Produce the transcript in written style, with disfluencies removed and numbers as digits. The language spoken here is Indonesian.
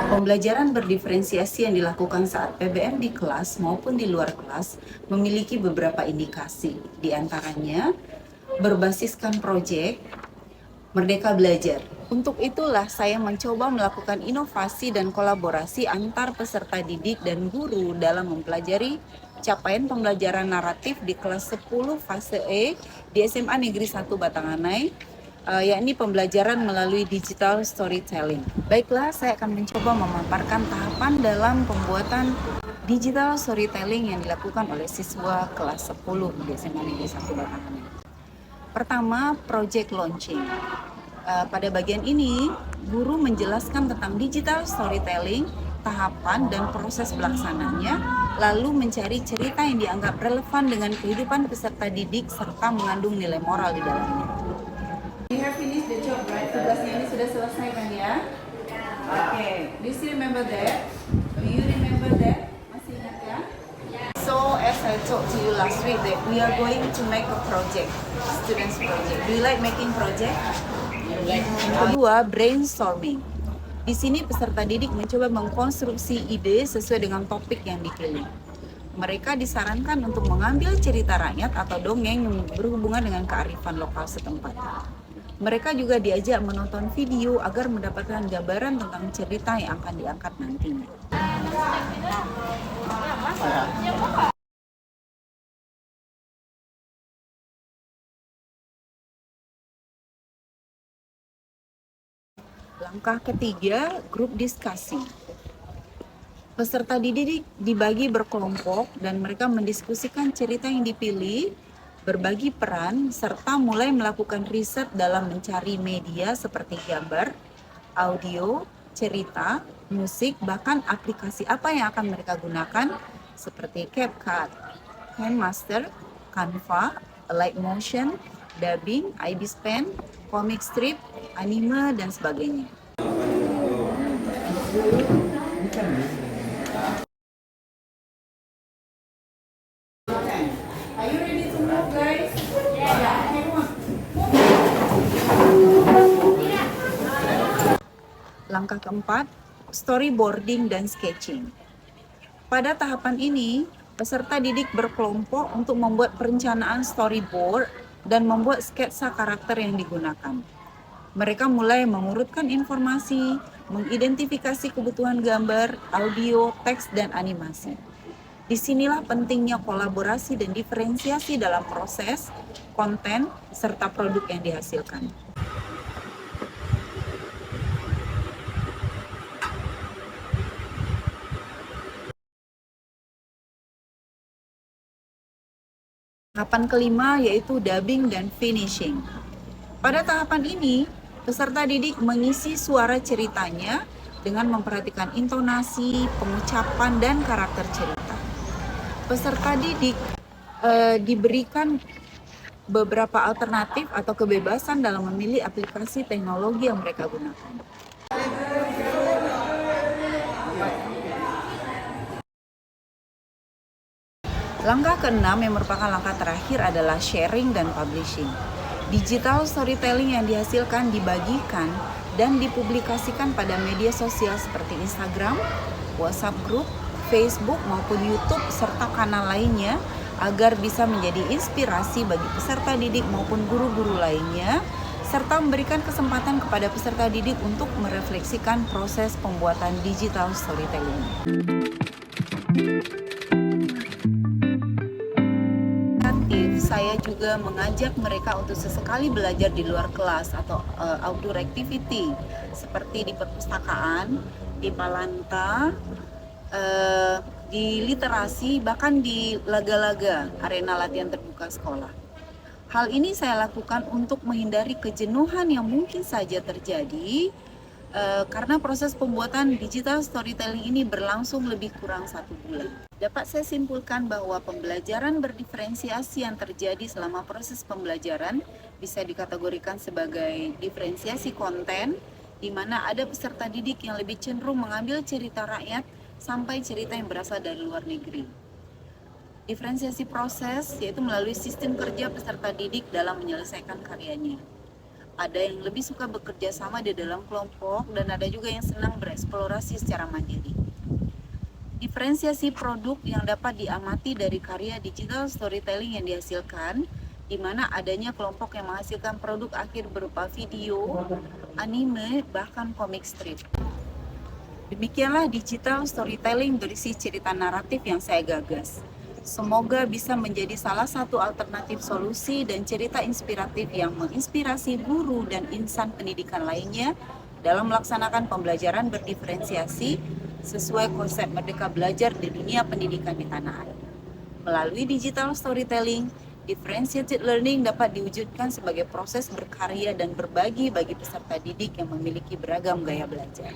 Pembelajaran berdiferensiasi yang dilakukan saat PBM di kelas maupun di luar kelas memiliki beberapa indikasi. Di antaranya, berbasiskan proyek, merdeka belajar. Untuk itulah saya mencoba melakukan inovasi dan kolaborasi antar peserta didik dan guru dalam mempelajari capaian pembelajaran naratif di kelas 10 fase E di SMA Negeri 1 Batanganai, yakni pembelajaran melalui digital storytelling. Baiklah, saya akan mencoba memaparkan tahapan dalam pembuatan digital storytelling yang dilakukan oleh siswa kelas 10 di SMA Negeri 1 Batanganai. Pertama, project launching. Pada bagian ini, guru menjelaskan tentang digital storytelling, tahapan dan proses pelaksananya, lalu mencari cerita yang dianggap relevan dengan kehidupan peserta didik serta mengandung nilai moral di dalamnya. You have finished the job, right? Tugasnya ini sudah selesai kan ya? Okay. Do you still remember that? Do you remember that? Masih ingat ya? So as I talked to you last week, that we are going to make a project, students project. Do you like making project? Kedua, brainstorming. Di sini peserta didik mencoba mengkonstruksi ide sesuai dengan topik yang dipilih. Mereka disarankan untuk mengambil cerita rakyat atau dongeng yang berhubungan dengan kearifan lokal setempat. Mereka juga diajak menonton video agar mendapatkan gambaran tentang cerita yang akan diangkat nantinya. Langkah ketiga, grup diskusi. Peserta didik dibagi berkelompok dan mereka mendiskusikan cerita yang dipilih, berbagi peran, serta mulai melakukan riset dalam mencari media seperti gambar, audio, cerita, musik, bahkan aplikasi apa yang akan mereka gunakan seperti CapCut, KineMaster, Canva, Alight Motion, dubbing, ibispen, comic strip, anime, dan sebagainya. Are you ready to move, guys? Yeah. Langkah keempat, storyboarding dan sketching. Pada tahapan ini, peserta didik berkelompok untuk membuat perencanaan storyboard dan membuat sketsa karakter yang digunakan. Mereka mulai mengurutkan informasi, mengidentifikasi kebutuhan gambar, audio, teks, dan animasi. Disinilah pentingnya kolaborasi dan diferensiasi dalam proses, konten, serta produk yang dihasilkan. Tahapan kelima yaitu dubbing dan finishing. Pada tahapan ini, peserta didik mengisi suara ceritanya dengan memperhatikan intonasi, pengucapan, dan karakter cerita. Peserta didik diberikan beberapa alternatif atau kebebasan dalam memilih aplikasi teknologi yang mereka gunakan. Langkah keenam yang merupakan langkah terakhir adalah sharing dan publishing. Digital storytelling yang dihasilkan dibagikan dan dipublikasikan pada media sosial seperti Instagram, WhatsApp Group, Facebook maupun YouTube serta kanal lainnya agar bisa menjadi inspirasi bagi peserta didik maupun guru-guru lainnya serta memberikan kesempatan kepada peserta didik untuk merefleksikan proses pembuatan digital storytelling. Saya juga mengajak mereka untuk sesekali belajar di luar kelas atau outdoor activity seperti di perpustakaan, di Palanta, di literasi, bahkan di laga-laga arena latihan terbuka sekolah. Hal ini saya lakukan untuk menghindari kejenuhan yang mungkin saja terjadi karena proses pembuatan digital storytelling ini berlangsung lebih kurang 1 bulan. Dapat saya simpulkan bahwa pembelajaran berdiferensiasi yang terjadi selama proses pembelajaran bisa dikategorikan sebagai diferensiasi konten, di mana ada peserta didik yang lebih cenderung mengambil cerita rakyat sampai cerita yang berasal dari luar negeri. Diferensiasi proses yaitu melalui sistem kerja peserta didik dalam menyelesaikan karyanya. Ada yang lebih suka bekerja sama di dalam kelompok dan ada juga yang senang bereksplorasi secara mandiri. Diferensiasi produk yang dapat diamati dari karya digital storytelling yang dihasilkan, di mana adanya kelompok yang menghasilkan produk akhir berupa video, anime, bahkan komik strip. Demikianlah digital storytelling berisi cerita naratif yang saya gagas. Semoga bisa menjadi salah satu alternatif solusi dan cerita inspiratif yang menginspirasi guru dan insan pendidikan lainnya dalam melaksanakan pembelajaran berdiferensiasi sesuai konsep Merdeka Belajar di dunia pendidikan di tanah air. Melalui digital storytelling, differentiated learning dapat diwujudkan sebagai proses berkarya dan berbagi bagi peserta didik yang memiliki beragam gaya belajar.